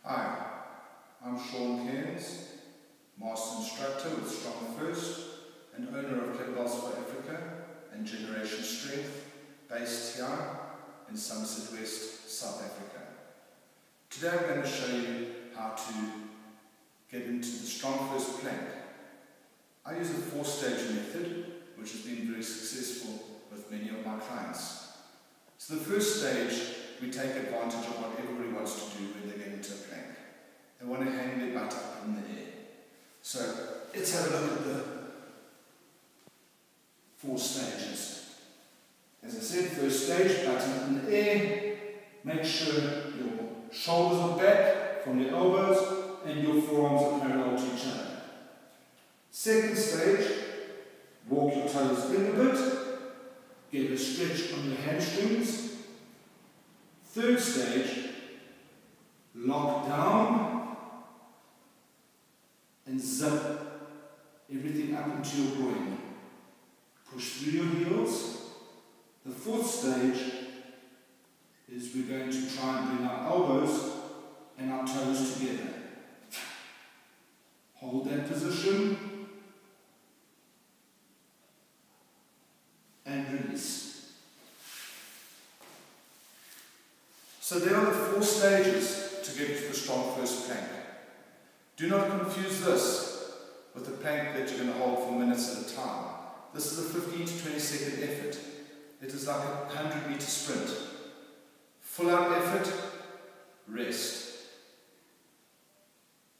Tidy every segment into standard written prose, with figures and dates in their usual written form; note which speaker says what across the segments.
Speaker 1: Hi, I'm Sean Cairns, Master Instructor with Strong First and owner of Kettlebells for Africa and Generation Strength, based here in Somerset West, South Africa. Today I'm going to show you how to get into the Strong First plank. I use a 4-stage method, which has been very successful with many of my clients. So the first stage, we take advantage of what everybody wants to do when they get into a plank. They want to hang their butt up in the air. So let's have a look at the 4 stages. As I said, first stage, butt up in the air. Make sure your shoulders are back from your elbows and your forearms are parallel to each other. Second stage, walk your toes in a bit. Get a stretch on your hamstrings. Third stage, lock down and zip everything up into your groin. Push through your heels. The fourth stage is we're going to try and bring our elbows and our toes together. Hold that position and release. So there are the 4 stages to get to the Strong First plank. Do not confuse this with the plank that you're going to hold for minutes at a time. This is a 15 to 20 second effort. It is like a 100-meter sprint. Full out effort, rest.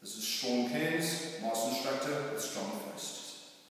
Speaker 1: This is Sean Cairns, Master Instructor with Strong First.